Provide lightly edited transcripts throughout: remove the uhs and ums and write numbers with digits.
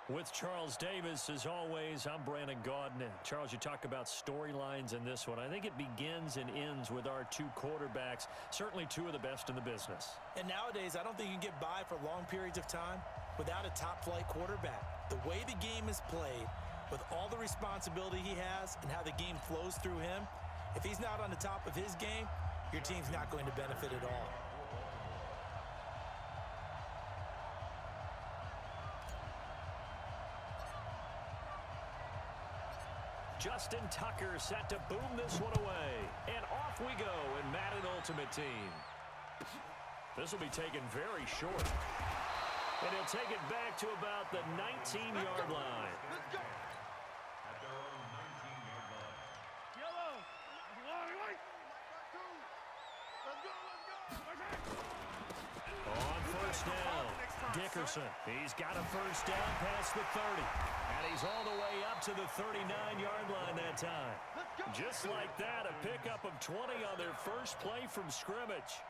With Charles Davis, as always, I'm Brandon Gaudin. Charles, you talk about storylines in this one. I think it begins and ends with our two quarterbacks, certainly two of the best in the business. And nowadays, I don't think you can get by for long periods of time without a top-flight quarterback. The way the game is played, with all the responsibility he has and how the game flows through him, if he's not on the top of his game, your team's not going to benefit at all. Justin Tucker set to boom this one away. And off we go in Madden Ultimate Team. This will be taken very short. And he'll take it back to about the 19-yard line. Let's go. At their own 19-yard line. Yellow. On first down, Dickerson. He's got a first down past the 30. And he's all the way up to the 39-yard line that time. Just like that, a pickup of 20 on their first play from scrimmage.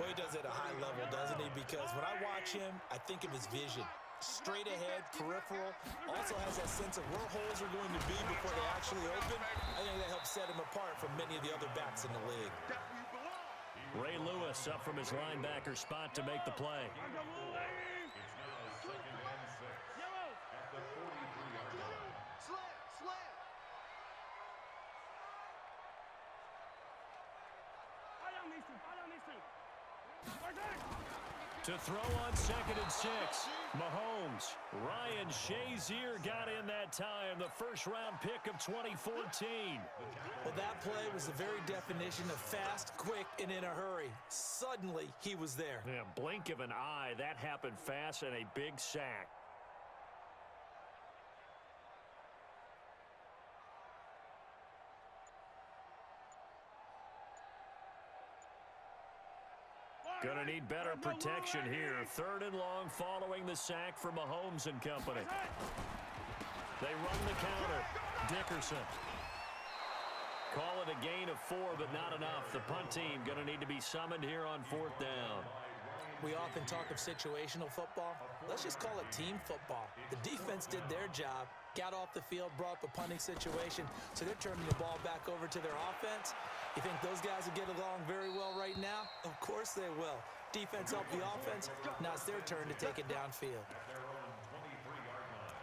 Boy, he does it at a high level, doesn't he? Because when I watch him, I think of his vision. Straight ahead, peripheral, also has that sense of where holes are going to be before they actually open. I think that helps set him apart from many of the other backs in the league. Ray Lewis up from his linebacker spot to make the play. It's now 2nd and 6 at the 43-yard line. Slam. To throw on 2nd and 6, Mahomes. Ryan Shazier got in that time, the first-round pick of 2014. Well, that play was the very definition of fast, quick, and in a hurry. Suddenly, he was there. Yeah, blink of an eye, that happened fast and a big sack. Gonna need better protection here. 3rd and long following the sack for Mahomes and company. They run the counter. Dickerson. Call it a gain of 4, but not enough. The punt team gonna need to be summoned here on 4th down. We often talk of situational football. Let's just call it team football. The defense did their job, got off the field, brought up a punting situation, so they're turning the ball back over to their offense. You think those guys will get along very well right now? Of course they will. Defense helped the offense. Now it's their turn to take it downfield. At their own 23-yard line.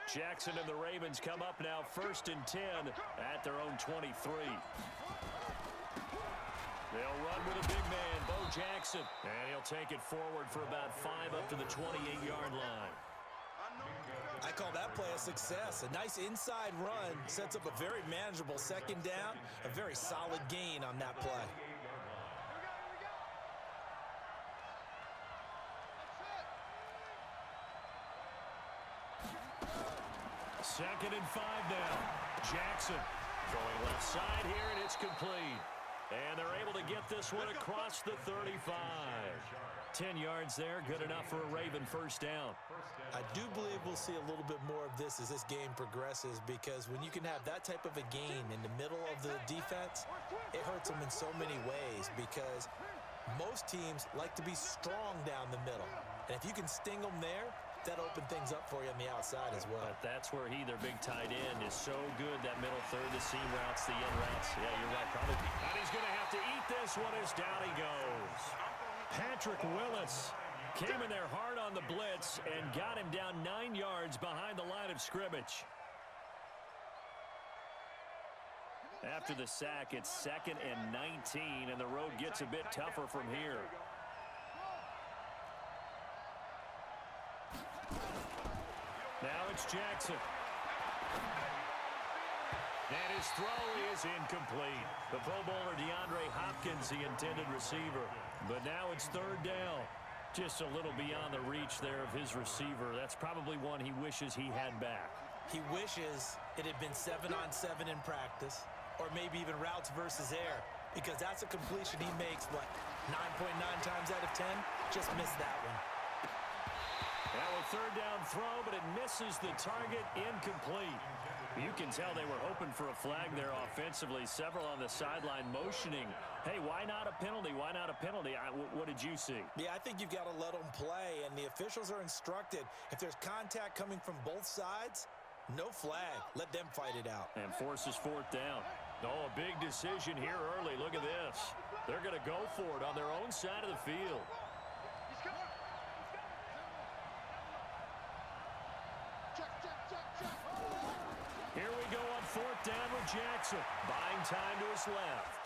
Jackson and the Ravens come up now 1st and 10 at their own 23. They'll run with a big man, Bo Jackson. And he'll take it forward for about 5 up to the 28-yard line. I call that play a success. A nice inside run sets up a very manageable 2nd down, a very solid gain on that play. 2nd and 5 now. Jackson going left side here, and it's complete. And they're able to get this one across the 35. 10 yards there, good enough for a Raven first down. I do believe we'll see a little bit more of this as this game progresses, because when you can have that type of a gain in the middle of the defense, it hurts them in so many ways, because most teams like to be strong down the middle. And if you can sting them there, that'll open things up for you on the outside as well. But that's where their big tight end, is so good, that middle third, the seam routes, the end routes. Yeah, you're right, probably. And he's going to have to eat this one as down he goes. Patrick Willis came in there hard on the blitz and got him down 9 yards behind the line of scrimmage. After the sack, it's 2nd and 19, and the road gets a bit tougher from here. Now it's Jackson. And his throw is incomplete. The Pro Bowler DeAndre Hopkins, the intended receiver. But now it's 3rd down. Just a little beyond the reach there of his receiver. That's probably one he wishes he had back. He wishes it had been 7-on-7 in practice, or maybe even routes versus air, because that's a completion he makes, what, 9.9 times out of 10? Just missed that one. Now a 3rd down throw, but it misses the target, incomplete. You can tell they were hoping for a flag there offensively. Several on the sideline motioning, hey, why not a penalty? Why not a penalty? What did you see? Yeah, I think you've got to let them play, and the officials are instructed. If there's contact coming from both sides, no flag. Let them fight it out. And forces fourth down. Oh, a big decision here early. Look at this. They're going to go for it on their own side of the field. Here we go on fourth down with Jackson. Buying time to his left.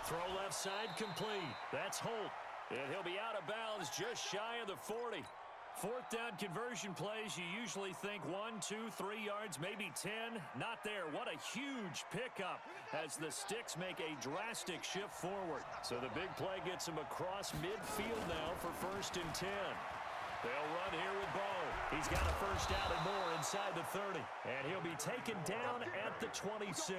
Throw left side complete. That's Holt. And he'll be out of bounds just shy of the 40. Fourth down conversion plays, you usually think 1, 2, 3 yards, maybe 10. Not there. What a huge pickup as the Sticks make a drastic shift forward. So the big play gets him across midfield now for 1st and 10. They'll run here with Bo. He's got a first down and more inside the 30. And he'll be taken down at the 26.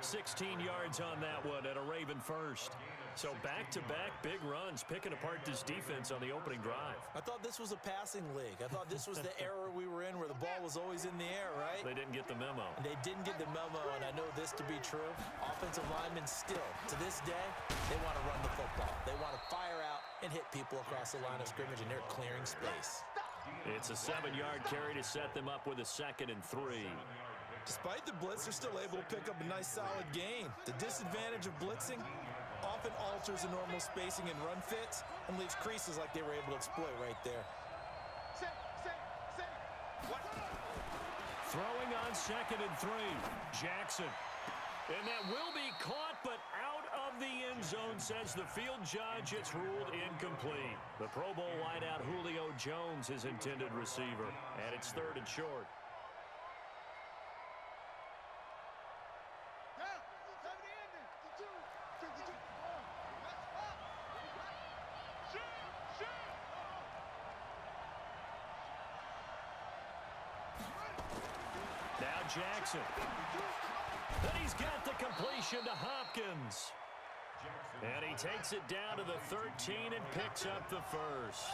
16 yards on that one at a Raven first. So back-to-back big runs, picking apart this defense on the opening drive. I thought this was a passing league. I thought this was the era we were in where the ball was always in the air, right? They didn't get the memo. They didn't get the memo, and I know this to be true. Offensive linemen still, to this day, they want to run the football. They want to fire out and hit people across the line of scrimmage, and they're clearing space. It's a 7-yard carry to set them up with a 2nd and 3. Despite the blitz, they're still able to pick up a nice solid gain. The disadvantage of blitzing often alters the normal spacing and run fits and leaves creases like they were able to exploit right there. Throwing on 2nd and 3. Jackson. And that will be caught, but out of the end zone, says the field judge. It's ruled incomplete. The Pro Bowl wideout Julio Jones, his intended receiver. And it's 3rd and short. Now Jackson. Then he's got the completion to Hopkins. And he takes it down to the 13 and picks up the first.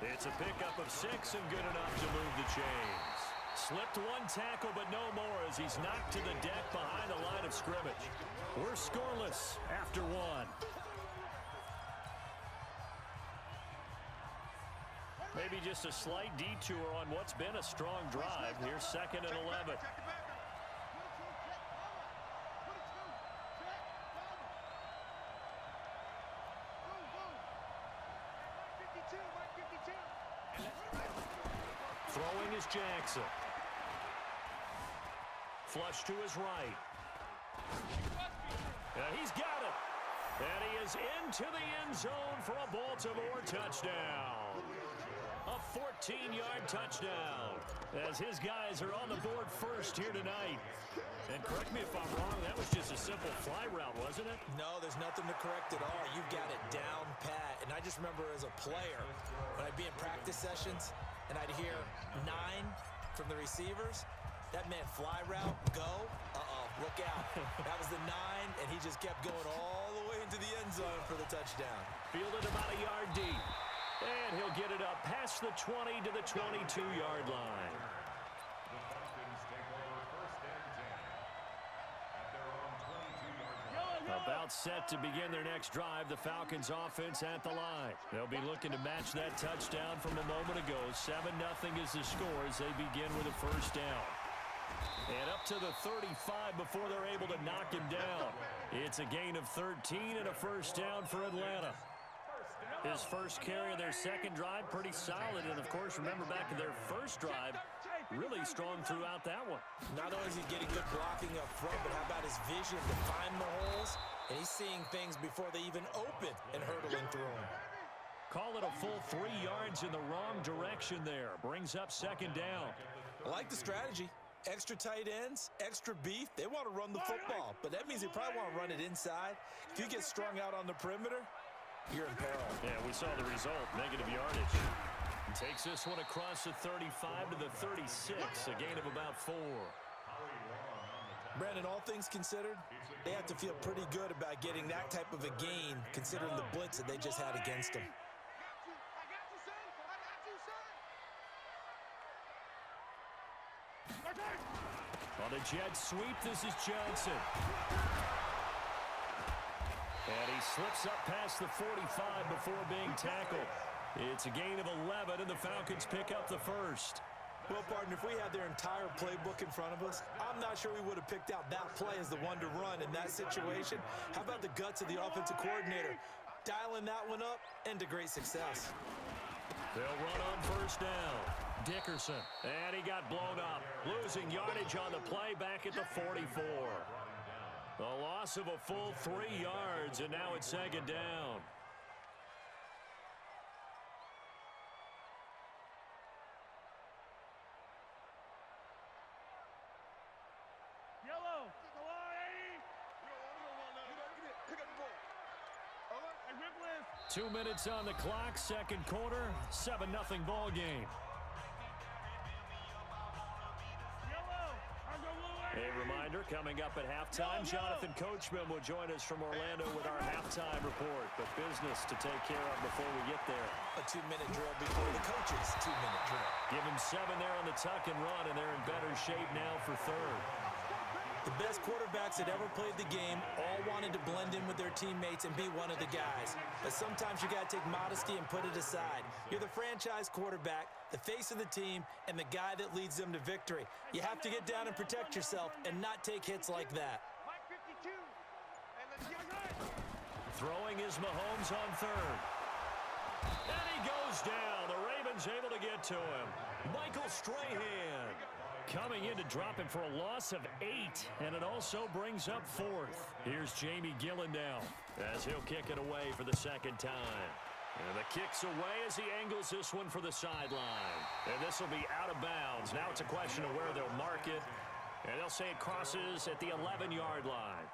It's a pickup of 6 and good enough to move the chains. Slipped one tackle, but no more as he's knocked to the deck behind the line of scrimmage. We're scoreless after 1. Maybe just a slight detour on what's been a strong drive. Here's 2nd and 11. Throwing is Jackson. Flush to his right. And he's got it. And he is into the end zone for a Baltimore touchdown. A 14-yard touchdown as his guys are on the board first here tonight. And correct me if I'm wrong, that was just a simple fly route, wasn't it? No, there's nothing to correct at all. You've got it down pat. And I just remember as a player, when I'd be in practice sessions and I'd hear 9 from the receivers, that meant fly route, go, look out. That was the 9, and he just kept going all the way into the end zone for the touchdown. Fielded about a yard deep. And he'll get it up past the 20 to the 22-yard line. The Falcons take over 1st and 10 at their own 22-yard line. About set to begin their next drive, the Falcons offense at the line. They'll be looking to match that touchdown from a moment ago. 7-0 is the score as they begin with a first down. And up to the 35 before they're able to knock him down. It's a gain of 13 and a first down for Atlanta. His first carry of their second drive, pretty solid. And, of course, remember back to their first drive, really strong throughout that one. Not only is he getting good blocking up front, but how about his vision to find the holes? And he's seeing things before they even open and hurdling through them. Call it a full 3 yards in the wrong direction there. Brings up 2nd down. I like the strategy. Extra tight ends, extra beef. They want to run the football, but that means they probably want to run it inside. If you get strung out on the perimeter, you're in peril. Yeah, we saw the result, negative yardage. He takes this one across the 35 to the 36, a gain of about 4. Brandon, all things considered, they have to feel pretty good about getting that type of a gain, considering the blitz that they just had against them. the jet sweep. This is Johnson. And he slips up past the 45 before being tackled. It's a gain of 11, and the Falcons pick up the first. Well, partner, if we had their entire playbook in front of us, I'm not sure we would have picked out that play as the one to run in that situation. How about the guts of the offensive coordinator? Dialing that one up into great success. They'll run on first down. Dickerson, and he got blown up. Losing yardage on the play back at the 44. A loss of a full 3 yards, and now it's second down. Yellow. 2 minutes on the clock, second quarter, 7-0 ball game. A reminder, coming up at halftime, Jonathan Coachman will join us from Orlando with our halftime report. But business to take care of before we get there. A 2-minute drill before the coach's 2-minute drill. Give him 7 there on the tuck and run, and they're in better shape now for third. The best quarterbacks that ever played the game all wanted to blend in with their teammates and be one of the guys. But sometimes you got to take modesty and put it aside. You're the franchise quarterback, the face of the team, and the guy that leads them to victory. You have to get down and protect yourself and not take hits like that. Throwing is Mahomes on third. And he goes down. The Ravens able to get to him. Michael Strahan coming in to drop him for a loss of 8, and it also brings up fourth. Here's Jamie Gillen now as he'll kick it away for the second time. And the kick's away as he angles this one for the sideline. And this will be out of bounds. Now it's a question of where they'll mark it, and they'll say it crosses at the 11-yard line.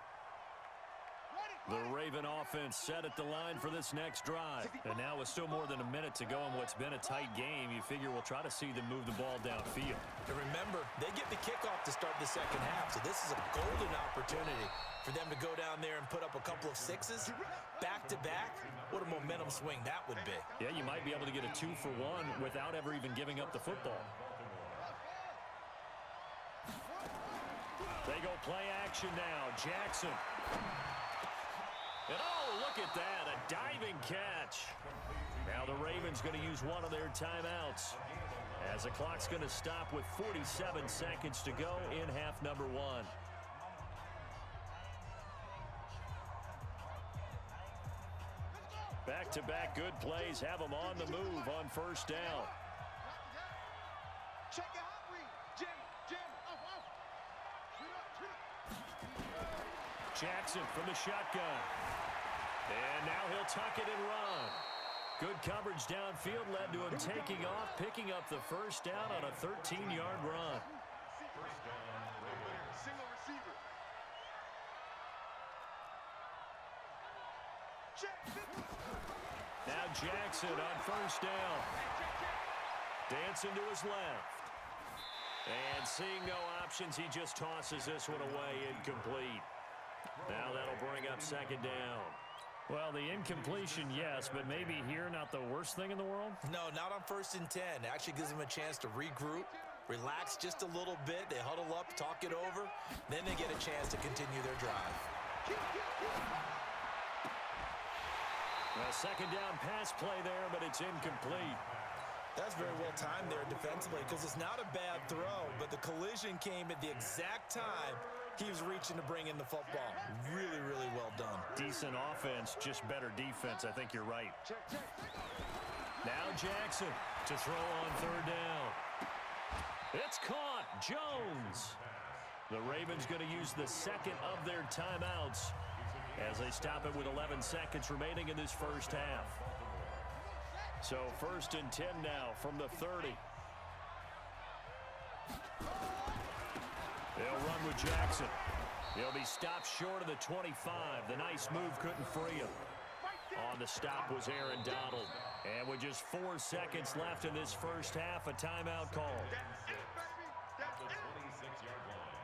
The Raven offense set at the line for this next drive. And now with still more than a minute to go in what's been a tight game, you figure we'll try to see them move the ball downfield. And remember, they get the kickoff to start the second half, so this is a golden opportunity for them to go down there and put up a couple of 6s back-to-back. What a momentum swing that would be. Yeah, you might be able to get a 2-for-1 without ever even giving up the football. They go play action now. Jackson. And oh, look at that, a diving catch. Now the Ravens going to use one of their timeouts as the clock's going to stop with 47 seconds to go in half number 1. Back-to-back good plays have them on the move on first down. Check out, Jim. Jackson from the shotgun. And now he'll tuck it and run. Good coverage downfield led to him taking off, picking up the first down on a 13-yard run. First down, Ravens. Single receiver. Now Jackson on first down. Dancing to his left. And seeing no options, he just tosses this one away, incomplete. Now that'll bring up second down. Well, the incompletion, yes, but maybe here not the worst thing in the world? No, not on 1st and 10. It actually gives them a chance to regroup, relax just a little bit. They huddle up, talk it over. Then they get a chance to continue their drive. A second down pass play there, but it's incomplete. That's very well timed there defensively because it's not a bad throw, but the collision came at the exact time he was reaching to bring in the football. Really, really well done. Decent offense, just better defense. I think you're right. Now Jackson to throw on third down. It's caught. Jones. The Ravens going to use the second of their timeouts as they stop it with 11 seconds remaining in this first half. So 1st and 10 now from the 30. They'll run with Jackson. He'll be stopped short of the 25. The nice move couldn't free him. On the stop was Aaron Donald. And with just 4 seconds left in this first half, a timeout call. At the 26-yard line.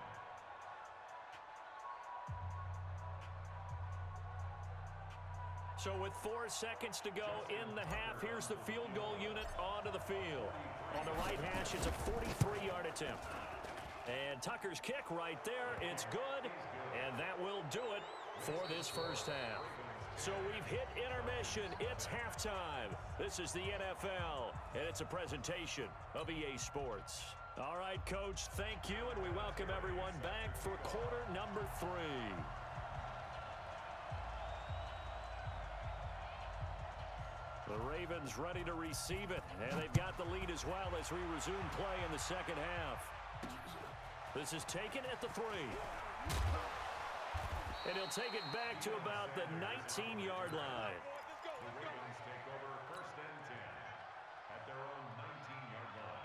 So with 4 seconds to go in the half, here's the field goal unit onto the field. On the right hash, it's a 43-yard attempt. And Tucker's kick right there. It's good. And that will do it for this first half. So we've hit intermission. It's halftime. This is the NFL, and it's a presentation of EA Sports. All right, Coach, thank you, and we welcome everyone back for quarter number 3. The Ravens ready to receive it, and they've got the lead as well as we resume play in the second half. This is taken at the 3. And he'll take it back to about the 19-yard line. The Ravens take over first and 10 at their own 19-yard line.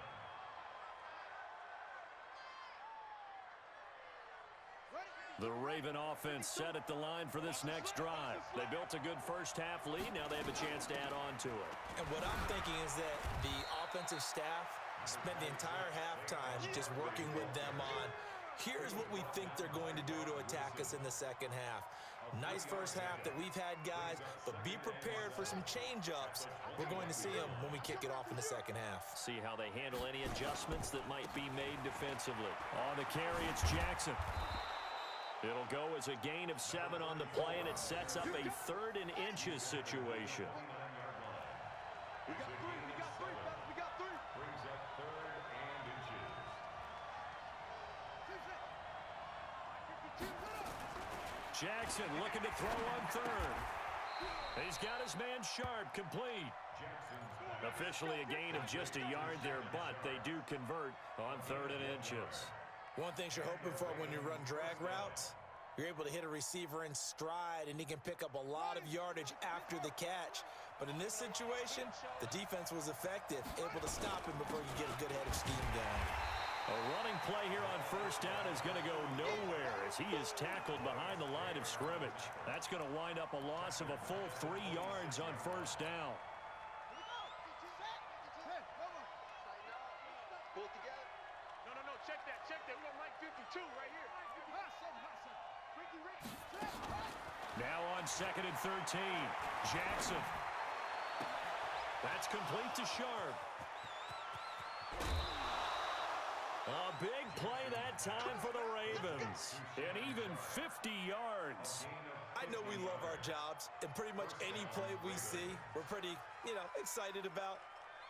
The Raven offense set at the line for this next drive. They built a good first-half lead. Now they have a chance to add on to it. And what I'm thinking is that the offensive staff spent the entire halftime just working with them on, here's what we think they're going to do to attack us in the second half. Nice first half that we've had, guys, but be prepared for some change-ups. We're going to see them when we kick it off in the second half. See how they handle any adjustments that might be made defensively. On the carry, it's Jackson. It'll go as a gain of 7 on the play, and it sets up a 3rd and inches situation. We got 3. We got 3. Brings up 3rd and inches. Jackson looking to throw on 3rd. He's got his man Sharp complete. Officially a gain of just a yard there, but they do convert on 3rd and inches. One thing you're hoping for when you run drag routes, you're able to hit a receiver in stride, and he can pick up a lot of yardage after the catch. But in this situation, the defense was effective, able to stop him before you get a good head of steam going. A running play here on first down is going to go nowhere as he is tackled behind the line of scrimmage. That's going to wind up a loss of a full 3 yards on first down. Now on 2nd and 13, Jackson. That's complete to Sharp. A big play that time for the Ravens. And even 50 yards. I know we love our jobs, and pretty much any play we see, we're pretty, excited about.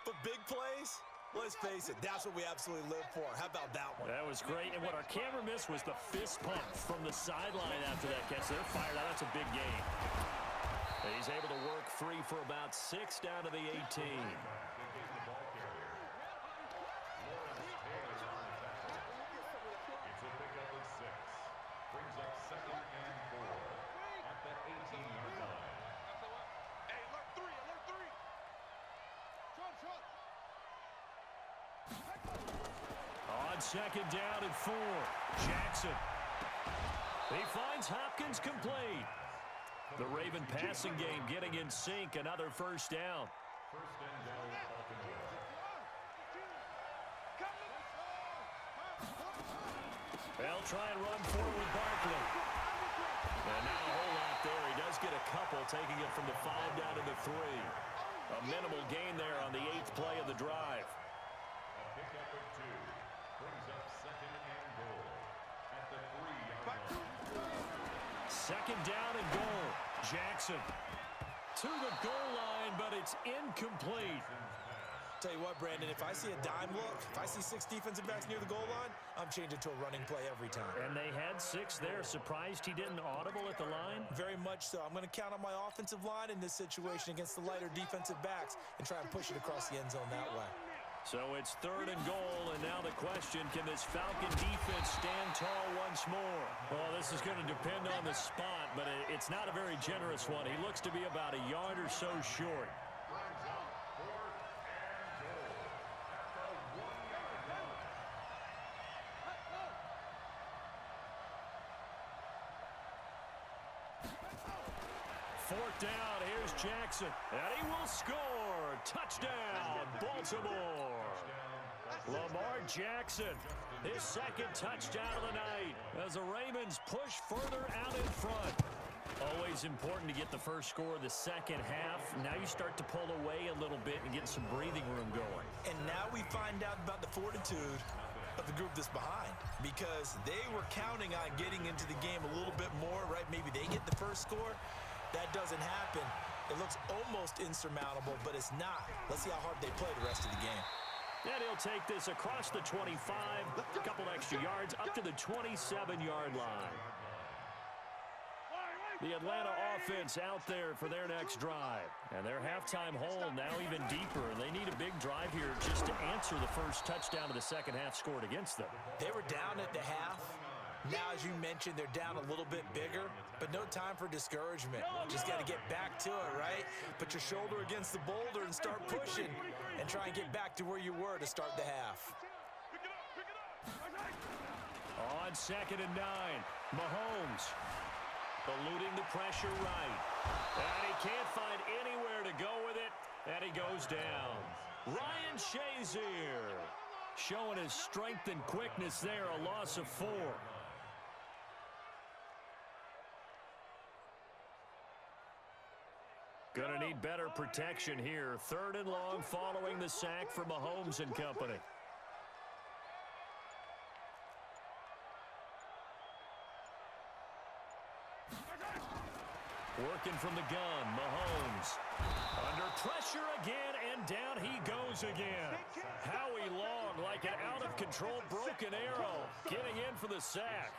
But big plays, let's face it, that's what we absolutely live for. How about that one? That was great. And what our camera missed was the fist pump from the sideline after that catch. They're fired out. That's a big gain. And he's able to work free for about 6 down to the 18. On 2nd down and 4, Jackson. He finds Hopkins complete. The Raven passing game getting in sync. Another first down. They'll try and run forward Barkley. And not a whole lot there. He does get a couple, taking it from the 5 down to the 3. A minimal gain there on the 8th play of the drive. A pickup of 2 brings up 2nd and goal at the 3-yard line. 2nd down and goal. Jackson to the goal line, but it's incomplete. Tell you what, Brandon, if I see a dime look, if I see 6 defensive backs near the goal line, I'm changing to a running play every time. And they had 6 there. Surprised he didn't audible at the line? Very much so. I'm going to count on my offensive line in this situation against the lighter defensive backs and try and push it across the end zone that way. So it's 3rd and goal, and now the question, can this Falcon defense stand tall once more? Well, this is going to depend on the spot, but it's not a very generous one. He looks to be about a yard or so short. Fourth down, here's Jackson, and he will score. Touchdown, Baltimore. Lamar Jackson, his 2nd touchdown of the night as the Ravens push further out in front. Always important to get the first score of the second half. Now you start to pull away a little bit and get some breathing room going. And now we find out about the fortitude of the group that's behind because they were counting on getting into the game a little bit more, right? Maybe they get the first score. That doesn't happen. It looks almost insurmountable, but it's not. Let's see how hard they play the rest of the game. And he'll take this across the 25, a couple extra yards, up to the 27-yard line. The Atlanta offense out there for their next drive. And their halftime hole now even deeper. And they need a big drive here just to answer the first touchdown of the second half scored against them. They were down at the half. Now, as you mentioned, they're down a little bit bigger, but no time for discouragement. Just got to get back to it, right? Put your shoulder against the boulder and start pushing and try and get back to where you were to start the half. On 2nd and 9, Mahomes eluding the pressure right. And he can't find anywhere to go with it, and he goes down. Ryan Shazier showing his strength and quickness there, a loss of 4. Gonna need better protection here. 3rd and long following the sack for Mahomes and company. Working from the gun, Mahomes. Under pressure again, and down he goes again. Howie Long, like an out-of-control broken arrow, getting in for the sack.